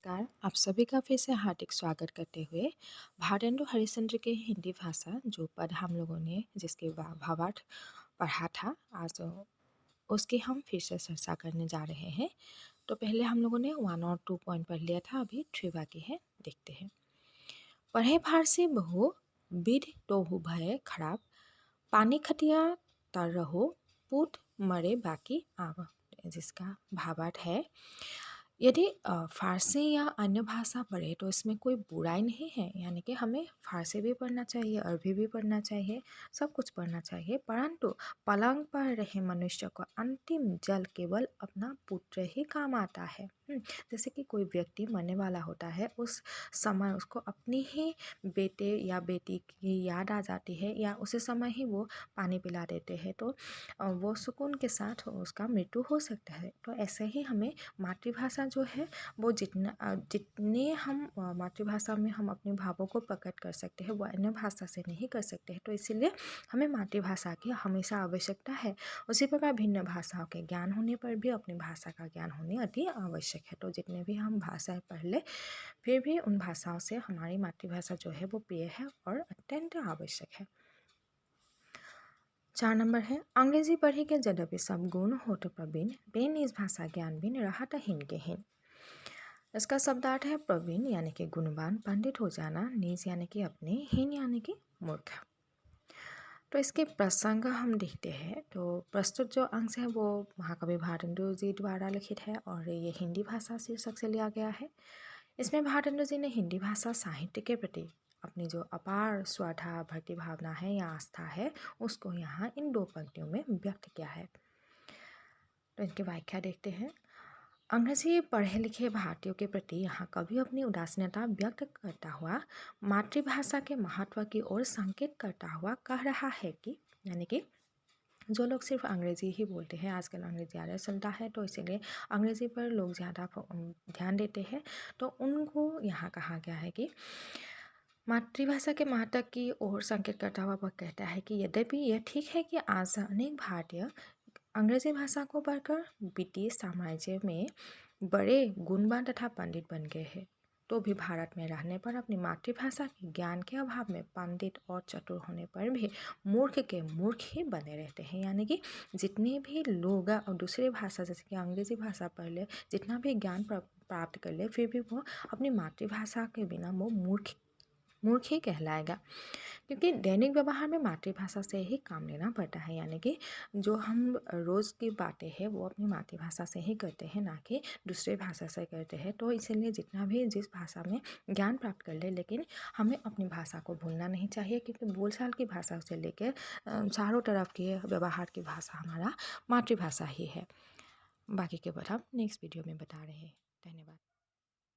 नमस्कार। आप सभी का फिर से हार्दिक स्वागत करते हुए भारतेंदु हरिश्चंद्र के हिंदी भाषा जो पद हम लोगों ने जिसके भावार्थ पढ़ा था आज उसकी हम फिर से चर्चा करने जा रहे हैं। तो पहले हम लोगों ने 1 और 2 पॉइंट पढ़ लिया था, अभी 3 बाकी है, देखते हैं। पढ़े फारसी बहु विध टोहु भय खराब पानी खटिया तर रहो पूत मरे बाकी आव, जिसका भावार्थ है यदि फ़ारसी या अन्य भाषा पढ़े तो इसमें कोई बुराई नहीं है, यानी कि हमें फ़ारसी भी पढ़ना चाहिए, अरबी भी पढ़ना चाहिए, सब कुछ पढ़ना चाहिए। परंतु पलंग पर रहे मनुष्य को अंतिम जल केवल अपना पुत्र ही काम आता है। जैसे कि कोई व्यक्ति मरने वाला होता है, उस समय उसको अपनी ही बेटे या बेटी की याद आ जाती है या उसी समय ही वो पानी पिला देते हैं, तो वो सुकून के साथ उसका मृत्यु हो सकता है। तो ऐसे ही हमें मातृभाषा जो है वो जितने हम मातृभाषा में हम अपने भावों को प्रकट कर सकते हैं वो अन्य भाषा से नहीं कर सकते हैं। तो इसीलिए हमें मातृभाषा की हमेशा आवश्यकता है। उसी प्रकार भिन्न भाषाओं के ज्ञान होने पर भी अपनी भाषा का ज्ञान होने अति आवश्यक है। तो जितने भी हम भाषाएं पढ़ ले फिर भी उन भाषाओं से हमारी मातृभाषा जो है वो प्रिय है और अत्यंत आवश्यक है। 4 नंबर है अंग्रेजी पढ़ी के यद्यपि सब गुण हो तो प्रवीण बेन इस भाषा ज्ञान बिन रहा हिन के हिन। इसका शब्दार्थ है प्रवीण यानी कि गुणवान, पंडित हो जाना, नीच यानी कि अपने, हीन यानी कि मूर्ख। तो इसके प्रसंग हम देखते हैं। तो प्रस्तुत जो अंश है वो महाकवि भारतेंदु जी द्वारा लिखित है और ये हिंदी भाषा शीर्षक से लिया गया है। इसमें भारतेंदु जी ने हिंदी भाषा साहित्य के प्रति अपनी जो अपार श्रद्धा भक्ति भावना है या आस्था है उसको यहाँ इन 2 पंक्तियों में व्यक्त किया है। तो इनकी व्याख्या देखते हैं। अंग्रेजी पढ़े लिखे भारतीयों के प्रति यहाँ कवि अपनी उदासीनता व्यक्त करता हुआ मातृभाषा के महत्व की ओर संकेत करता हुआ कह रहा है कि यानी कि जो लोग सिर्फ अंग्रेज़ी ही बोलते हैं, आजकल अंग्रेज़ी ज़्यादा चलता है तो इसीलिए अंग्रेज़ी पर लोग ज़्यादा ध्यान देते हैं, तो उनको यहाँ कहा गया है कि मातृभाषा के महत्व की ओर संकेत करता हुआ वह कहता है कि यद्यपि यह ठीक है कि आज अनेक भारतीय अंग्रेजी भाषा को पढ़कर ब्रिटिश साम्राज्य में बड़े गुणवान तथा पंडित बन गए हैं, तो भी भारत में रहने पर अपनी मातृभाषा के ज्ञान के अभाव में पंडित और चतुर होने पर भी मूर्ख के मूर्ख ही बने रहते हैं। यानी कि जितने भी लोग और दूसरी भाषा जैसे कि अंग्रेजी भाषा पढ़ ले, जितना भी ज्ञान प्राप्त कर ले, फिर भी वो अपनी मातृभाषा के बिना वो मूर्ख ही कहलाएगा, क्योंकि दैनिक व्यवहार में मातृभाषा से ही काम लेना पड़ता है। यानी कि जो हम रोज़ की बातें हैं वो अपनी मातृभाषा से ही करते हैं, ना कि दूसरे भाषा से करते हैं। तो इसीलिए जितना भी जिस भाषा में ज्ञान प्राप्त कर ले, लेकिन हमें अपनी भाषा को भूलना नहीं चाहिए, क्योंकि बोलचाल की भाषा से लेकर चारों तरफ के व्यवहार की भाषा हमारा मातृभाषा ही है। बाकी के बात हम नेक्स्ट वीडियो में बता रहे हैं। धन्यवाद।